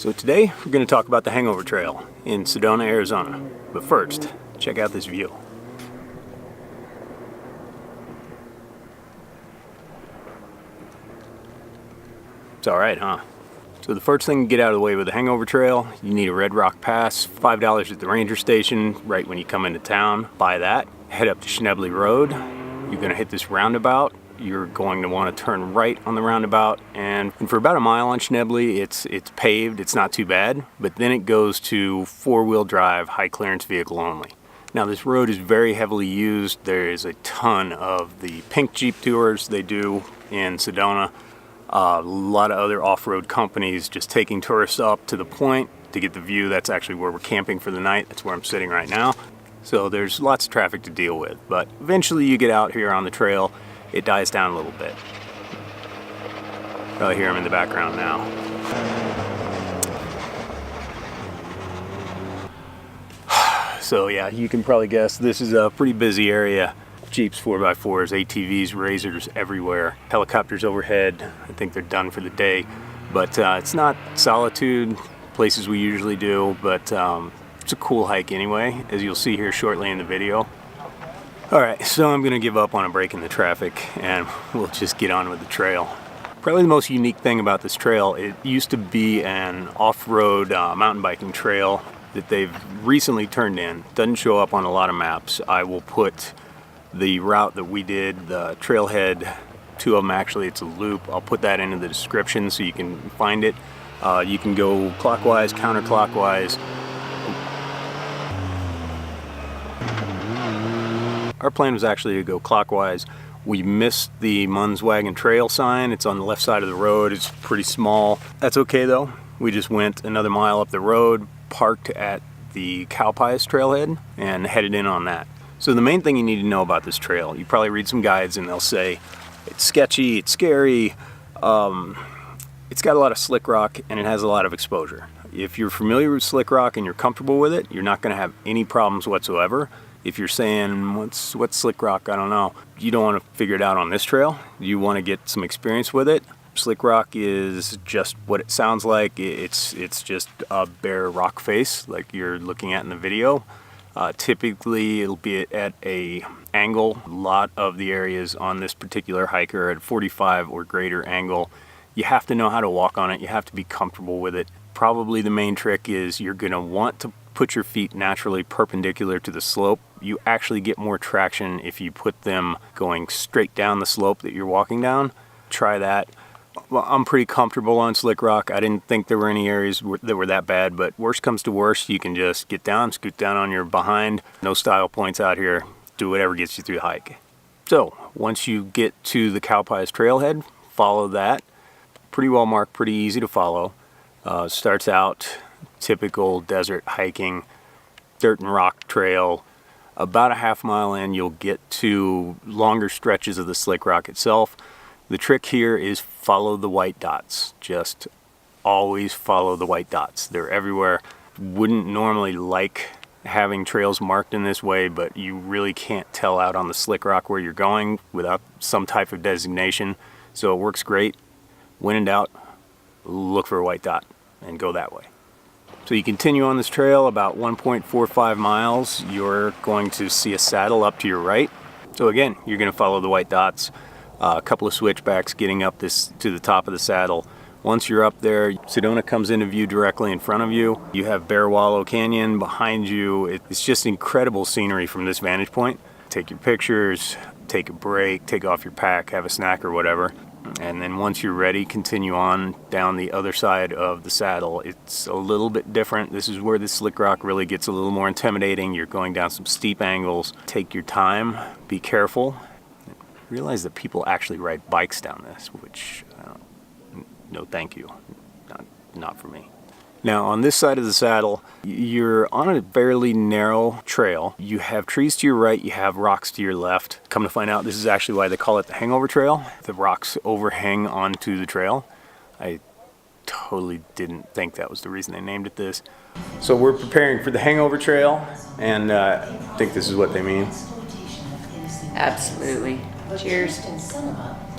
So today we're going to talk about the Hangover Trail in Sedona, Arizona. But first, check out this view. It's alright, huh? So the first thing to get out of the way with the Hangover Trail, you need a Red Rock Pass, $5 at the ranger station right when you come into town. Buy that, head up to Schnebly Road. You're going to hit this roundabout. You're going to want to turn right on the roundabout, and for about a mile on Schnebly, it's paved, it's not too bad, but then it goes to four-wheel drive, high clearance vehicle only. Now this road is very heavily used. There is a ton of the pink Jeep tours they do in Sedona. A lot of other off-road companies just taking tourists up to the point to get the view. That's actually where we're camping for the night. That's where I'm sitting right now. So there's lots of traffic to deal with, but eventually you get out here on the trail, it dies down a little bit. Probably hear them in the background now. So yeah, you can probably guess this is a pretty busy area. Jeeps, 4x4s, ATVs, razors everywhere. Helicopters overhead. I think they're done for the day. But it's not solitude, places we usually do, but it's a cool hike anyway, as you'll see here shortly in the video. Alright, so I'm going to give up on a break in the traffic and we'll just get on with the trail. Probably the most unique thing about this trail, it used to be an off-road mountain biking trail that they've recently turned in. Doesn't show up on a lot of maps. I will put the route that we did, the trailhead, two of them actually, it's a loop. I'll put that into the description so you can find it. You can go clockwise, counterclockwise. Our plan was actually to go clockwise. We missed the Munds Wagon Trail sign. It's on the left side of the road. It's pretty small. That's okay though. We just went another mile up the road, parked at the Cowpies trailhead, and headed in on that. So the main thing you need to know about this trail, you probably read some guides and they'll say it's sketchy, it's scary, it's got a lot of slick rock and it has a lot of exposure. If you're familiar with slick rock and you're comfortable with it, you're not going to have any problems whatsoever. If you're saying, what's slick rock, I don't know, you don't want to figure it out on this trail. You want to get some experience with it. Slick rock is just what it sounds like. It's just a bare rock face like you're looking at in the video. Typically it'll be at a angle. A lot of the areas on this particular hike are at 45 or greater angle. You have to know how to walk on it. You have to be comfortable with it. Probably the main trick is you're going to want to put your feet naturally perpendicular to the slope. You actually get more traction if you put them going straight down the slope that you're walking down. Try that. Well, I'm pretty comfortable on slick rock. I didn't think there were any areas that were that bad, but worst comes to worst, you can just get down, scoot down on your behind. No style points out here. Do whatever gets you through the hike. So once you get to the Cowpies trailhead, follow that. Pretty well marked, pretty easy to follow. Starts out typical desert hiking, dirt and rock trail. About a half mile in, you'll get to longer stretches of the slick rock itself. The trick here is follow the white dots. Just always follow the white dots. They're everywhere. Wouldn't normally like having trails marked in this way, but you really can't tell out on the slick rock where you're going without some type of designation. So it works great. When in doubt, look for a white dot and go that way. So you continue on this trail about 1.45 miles. You're going to see a saddle up to your right. So again, you're going to follow the white dots. A couple of switchbacks getting up this to the top of the saddle. Once you're up there, Sedona comes into view directly in front of you. You have Bear Wallow Canyon behind you. It's just incredible scenery from this vantage point. Take your pictures, take a break, take off your pack, have a snack or whatever. And then once you're ready, continue on down the other side of the saddle. It's a little bit different. This is where the slick rock really gets a little more intimidating. You're going down some steep angles. Take your time, be careful. Realize that people actually ride bikes down this, which no thank you, not for me. Now on this side of the saddle, you're on a fairly narrow trail. You have trees to your right, you have rocks to your left. Come to find out, this is actually why they call it the Hangover Trail. The rocks overhang onto the trail. I totally didn't think that was the reason they named it this. So we're preparing for the Hangover Trail, and I think this is what they mean. Absolutely. Cheers.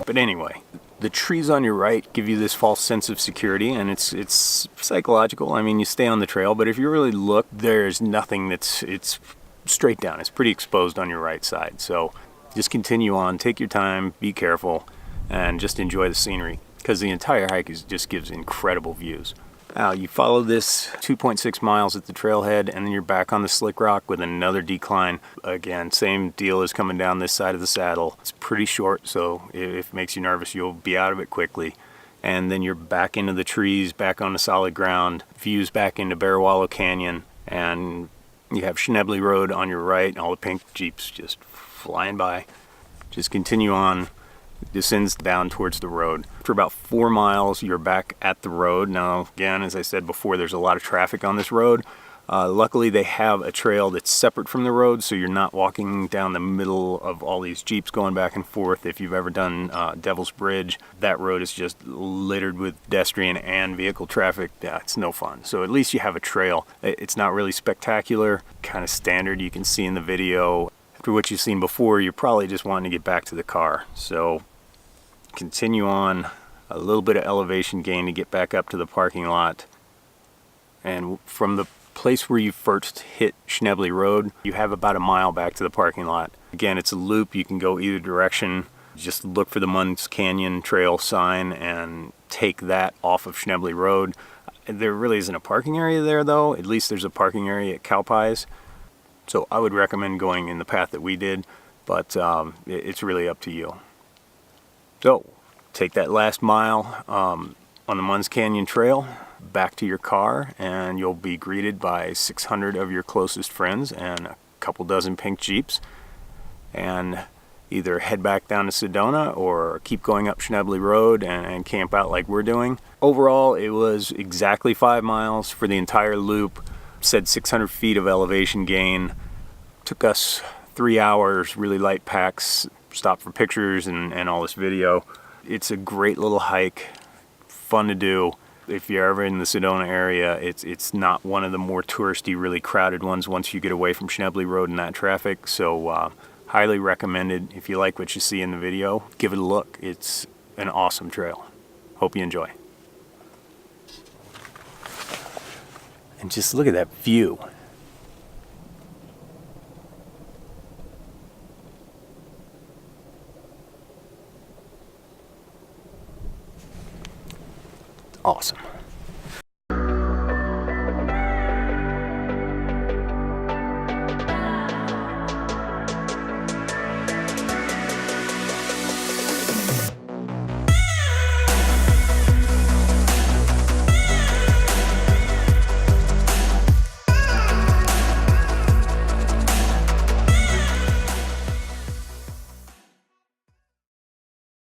But anyway, the trees on your right give you this false sense of security, and it's psychological. I mean, you stay on the trail, but if you really look, there's nothing it's straight down. It's pretty exposed on your right side. So just continue on, take your time, be careful, and just enjoy the scenery, because the entire hike just gives incredible views. Now you follow this 2.6 miles at the trailhead, and then you're back on the slick rock with another decline. Again, same deal as coming down this side of the saddle. It's pretty short, so if it makes you nervous, you'll be out of it quickly. And then you're back into the trees, back on the solid ground, views back into Bear Wallow Canyon, and you have Schnebly Road on your right, and all the pink Jeeps just flying by. Just continue on. Descends down towards the road. For about 4 miles, you're back at the road. Now, again, as I said before, there's a lot of traffic on this road. Luckily, they have a trail that's separate from the road, so you're not walking down the middle of all these Jeeps going back and forth. If you've ever done Devil's Bridge, that road is just littered with pedestrian and vehicle traffic. Yeah, it's no fun. So at least you have a trail. It's not really spectacular, kind of standard you can see in the video. After what you've seen before, you're probably just wanting to get back to the car. So continue on, a little bit of elevation gain to get back up to the parking lot. And from the place where you first hit Schnebly Road, you have about a mile back to the parking lot. Again, it's a loop. You can go either direction. Just look for the Munds Canyon Trail sign and take that off of Schnebly Road. There really isn't a parking area there, though. At least there's a parking area at Cowpies. So I would recommend going in the path that we did, but it's really up to you. So take that last mile on the Munds Canyon Trail back to your car, and you'll be greeted by 600 of your closest friends and a couple dozen pink Jeeps, and either head back down to Sedona or keep going up Schnebly Road and camp out like we're doing. Overall, it was exactly 5 miles for the entire loop. Said 600 feet of elevation gain. Took us 3 hours, really light packs, stopped for pictures and all this video. It's a great little hike, fun to do. If you're ever in the Sedona area, it's not one of the more touristy, really crowded ones once you get away from Schnebly Road and that traffic. So highly recommended. If you like what you see in the video, give it a look. It's an awesome trail. Hope you enjoy. And just look at that view. Awesome.